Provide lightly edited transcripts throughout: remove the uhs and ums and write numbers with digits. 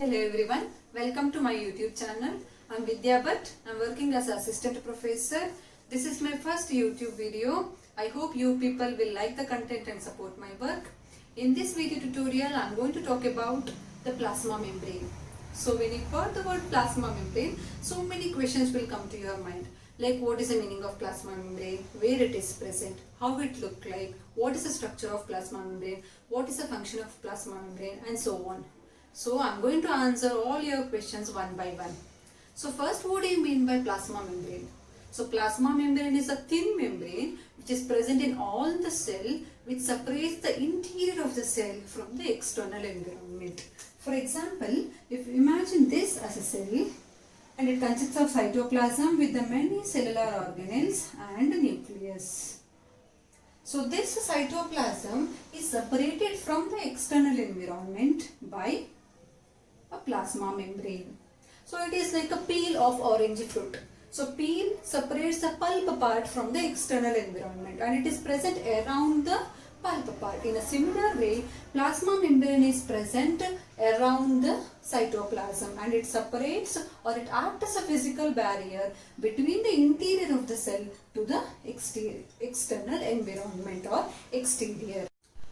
Hello everyone, welcome to my YouTube channel. I'm Vidya Bhatt. I'm working as assistant professor. This is my first YouTube video. I hope you people will like the content and support my work. In this video tutorial, I'm going to talk about the plasma membrane. So when you heard the word plasma membrane, so many questions will come to your mind. Like what is the meaning of plasma membrane, where it is present, how it look like, what is the structure of plasma membrane, what is the function of plasma membrane, and so on. So I'm going to answer all your questions one by one. So first, what do you mean by plasma membrane? So plasma membrane is a thin membrane which is present in all the cell, which separates the interior of the cell from the external environment. For example, if you imagine this as a cell, and it consists of cytoplasm with the many cellular organelles and nucleus. So this cytoplasm is separated from the external environment by a plasma membrane. So it is like a peel of orange fruit. So peel separates the pulp part from the external environment and it is present around the pulp part. In a similar way, plasma membrane is present around the cytoplasm and it separates or it acts as a physical barrier between the interior of the cell to the external environment or exterior.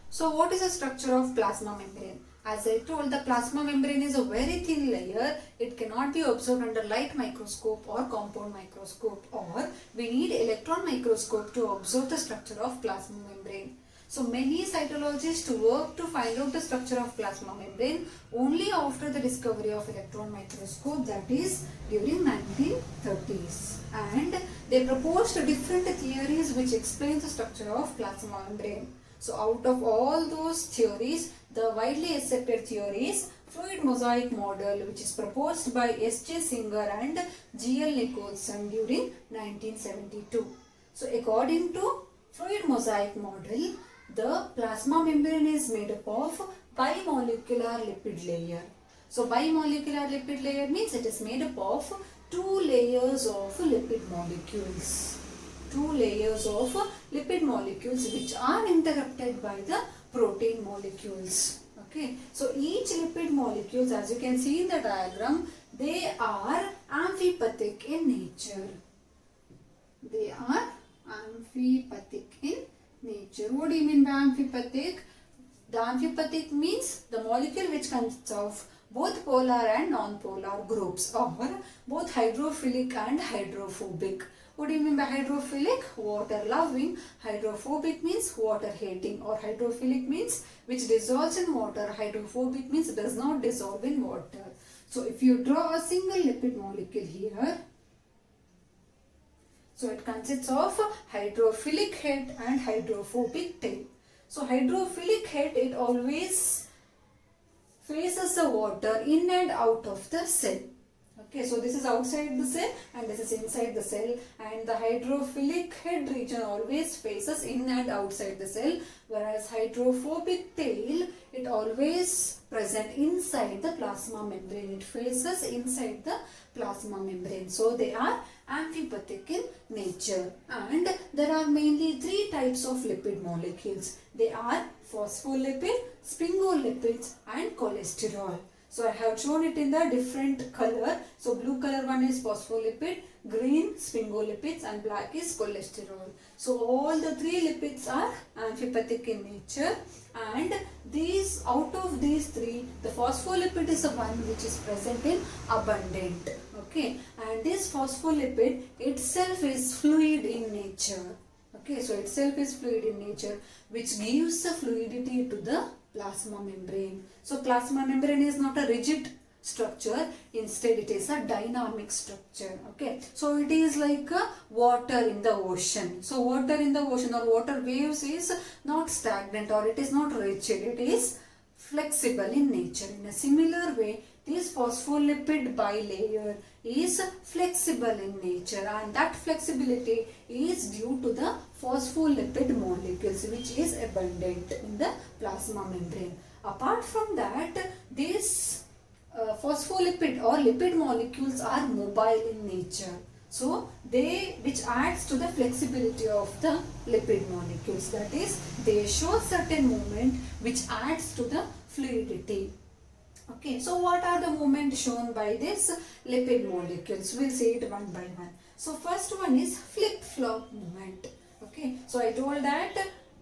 So what is the structure of plasma membrane? As I told, the plasma membrane is a very thin layer. It cannot be observed under light microscope or compound microscope, or we need electron microscope to observe the structure of plasma membrane. So many cytologists work to find out the structure of plasma membrane only after the discovery of electron microscope, that is during 1930s. And they proposed different theories which explain the structure of plasma membrane. So out of all those theories, the widely accepted theory is fluid mosaic model, which is proposed by S.J. Singer and G.L. Nicholson during 1972. So according to fluid mosaic model, the plasma membrane is made up of bimolecular lipid layer. So bimolecular lipid layer means it is made up of two layers of lipid molecules. Two layers of lipid molecules which are interrupted by the protein molecules. Okay, so each lipid molecules, as you can see in the diagram, they are amphipathic in nature. They are amphipathic in nature. What do you mean by amphipathic? The amphipathic means the molecule which consists of both polar and non-polar groups, or both hydrophilic and hydrophobic. What do you mean by hydrophilic? Water loving. Hydrophobic means water hating, or hydrophilic means which dissolves in water. Hydrophobic means does not dissolve in water. So if you draw a single lipid molecule here, so it consists of hydrophilic head and hydrophobic tail. So hydrophilic head, it always faces the water in and out of the cell. Okay, so this is outside the cell and this is inside the cell, and the hydrophilic head region always faces in and outside the cell, whereas hydrophobic tail, it always present inside the plasma membrane. It faces inside the plasma membrane. So they are amphipathic in nature, and there are mainly three types of lipid molecules. They are phospholipid, sphingolipids and cholesterol. So I have shown it in the different color. So blue color one is phospholipid, green sphingolipids and black is cholesterol. So all the three lipids are amphipathic in nature, and these, out of these three, the phospholipid is the one which is present in abundant. Okay, and this phospholipid itself is fluid in nature. Okay, so itself is fluid in nature, which gives the fluidity to the plasma membrane. So plasma membrane is not a rigid structure, instead it is a dynamic structure. Okay, so it is like a water in the ocean. So water in the ocean or water waves is not stagnant, or it is not rigid, it is flexible in nature. In a similar way, this phospholipid bilayer is flexible in nature, and that flexibility is due to the phospholipid molecules which is abundant in the plasma membrane. Apart from that, these phospholipid or lipid molecules are mobile in nature. So they, which adds to the flexibility of the lipid molecules, that is, they show certain movement which adds to the fluidity. Okay, so what are the movements shown by this lipid molecules? We'll see it one by one. So first one is flip-flop movement. Okay, so I told that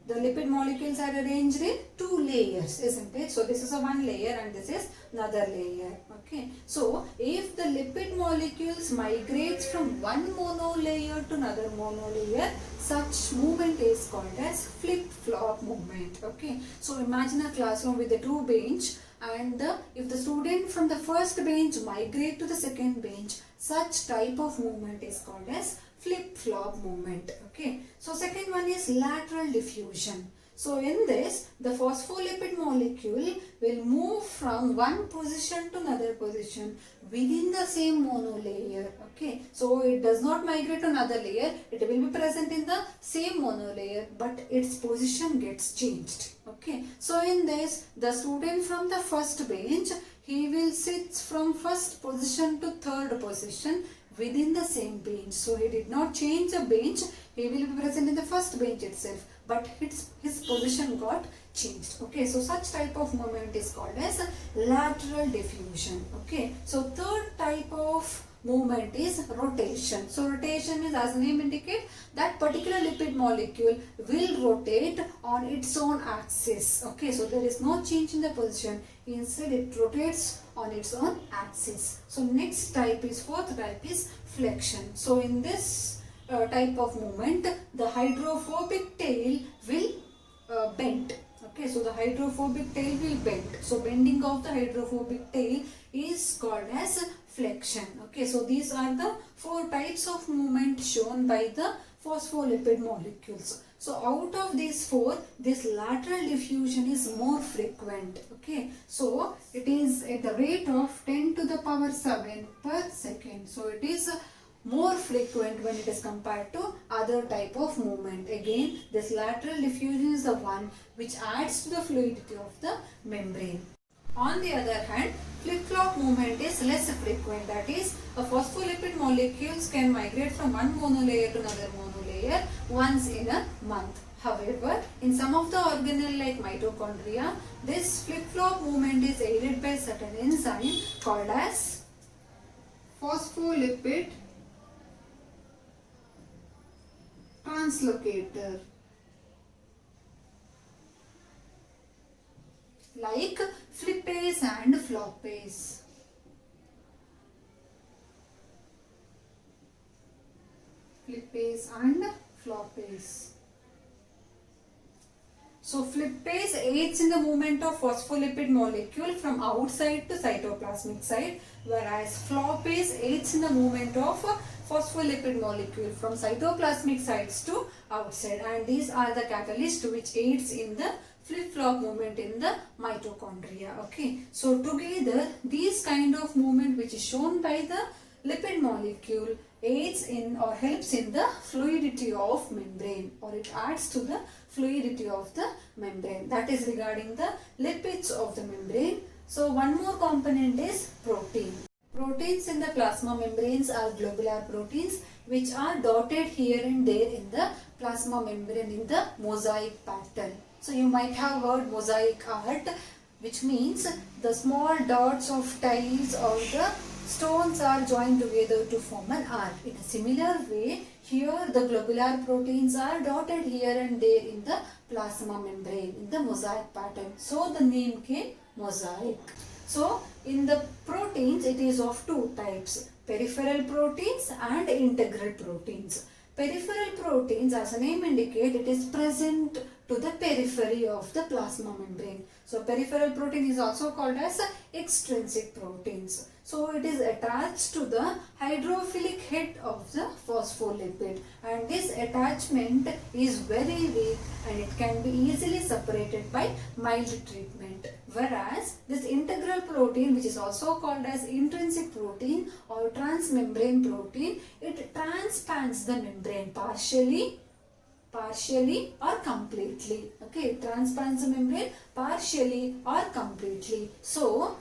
the lipid molecules are arranged in two layers, isn't it? So this is a one layer and this is another layer. Okay, so if the lipid molecules migrates from one monolayer to another monolayer, such movement is called as flip-flop movement. Okay, so imagine a classroom with the two bench, and if the student from the first bench migrate to the second bench, such type of movement is called as flip-flop movement. Okay, so second one is lateral diffusion. So in this, the phospholipid molecule will move from one position to another position within the same monolayer. Okay, so it does not migrate to another layer, it will be present in the same monolayer, but its position gets changed. Okay, so in this, the student from the first bench, he will sit from first position to third position within the same bench. So he did not change the bench, he will be present in the first bench itself, but his position got changed. Okay, so such type of movement is called as lateral diffusion. Okay, so third type of movement is rotation. So rotation is, as the name indicates, that particular lipid molecule will rotate on its own axis. Okay, so there is no change in the position, instead it rotates on its own axis. So next type is, fourth type is flexion. So in this type of movement, the hydrophobic tail will bend. Okay, so the hydrophobic tail will bend. So bending of the hydrophobic tail is called as flexion. Okay, so these are the four types of movement shown by the phospholipid molecules. So out of these four, this lateral diffusion is more frequent. Okay, so it is at the rate of 10 to the power 7 per second. So it is more frequent when it is compared to other type of movement. Again, this lateral diffusion is the one which adds to the fluidity of the membrane. On the other hand, flip-flop movement is less frequent. That is, a phospholipid molecules can migrate from one monolayer to another monolayer once in a month. However, in some of the organelles like mitochondria, this flip-flop movement is aided by certain enzyme called as phospholipid translocator, like flippase and floppase. Flippase and floppase. So flippase aids in the movement of phospholipid molecule from outside to cytoplasmic side, whereas floppase aids in the movement of phospholipid molecule from cytoplasmic sides to outside, and these are the catalysts which aids in the flip-flop movement in the mitochondria. Okay, so together these kind of movement which is shown by the lipid molecule aids in or helps in the fluidity of membrane, or it adds to the fluidity of the membrane. That is regarding the lipids of the membrane. So one more component is protein. Proteins in the plasma membranes are globular proteins which are dotted here and there in the plasma membrane in the mosaic pattern. So you might have heard mosaic art, which means the small dots of tiles or the stones are joined together to form an arc. In a similar way, here the globular proteins are dotted here and there in the plasma membrane in the mosaic pattern. So the name came mosaic. So in the proteins, it is of two types, peripheral proteins and integral proteins. Peripheral proteins, as the name indicates, it is present to the periphery of the plasma membrane. So peripheral protein is also called as extrinsic proteins. So it is attached to the hydrophilic head of the phospholipid, and this attachment is very weak and it can be easily separated by mild treatment. Whereas this integral protein, which is also called as intrinsic protein or transmembrane protein, it transpans the membrane partially or completely. Okay, it transpans the membrane partially or completely. So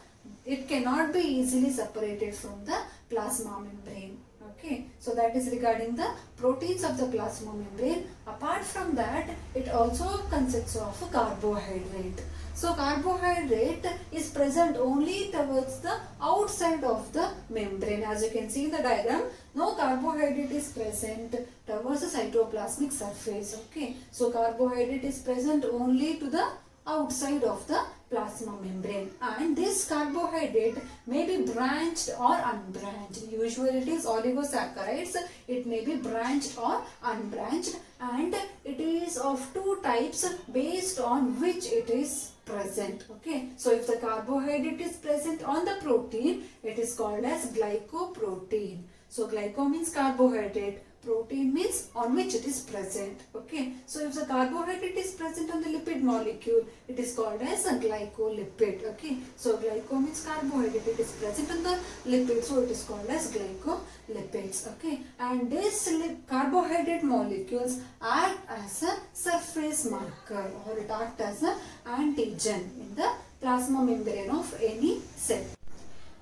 it cannot be easily separated from the plasma membrane. Okay, so that is regarding the proteins of the plasma membrane. Apart from that, it also consists of a carbohydrate. So carbohydrate is present only towards the outside of the membrane. As you can see in the diagram, no carbohydrate is present towards the cytoplasmic surface. Okay, so carbohydrate is present only to the outside of the plasma membrane, and this carbohydrate may be branched or unbranched. Usually it is oligosaccharides. It may be branched or unbranched, and it is of two types based on which it is present. Okay, so if the carbohydrate is present on the protein, it is called as glycoprotein. So glyco means carbohydrate, protein means on which it is present. Okay, so if the carbohydrate is present on the lipid molecule, it is called as a glycolipid. Okay, so glyco means carbohydrate, it is present on the lipid, so it is called as glycolipids. Okay, and these carbohydrate molecules act as a surface marker, or it acts as an antigen in the plasma membrane of any cell.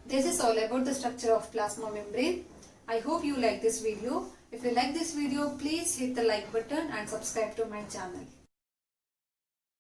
This is all about the structure of plasma membrane. I hope you like this video. If you like this video, please hit the like button and subscribe to my channel.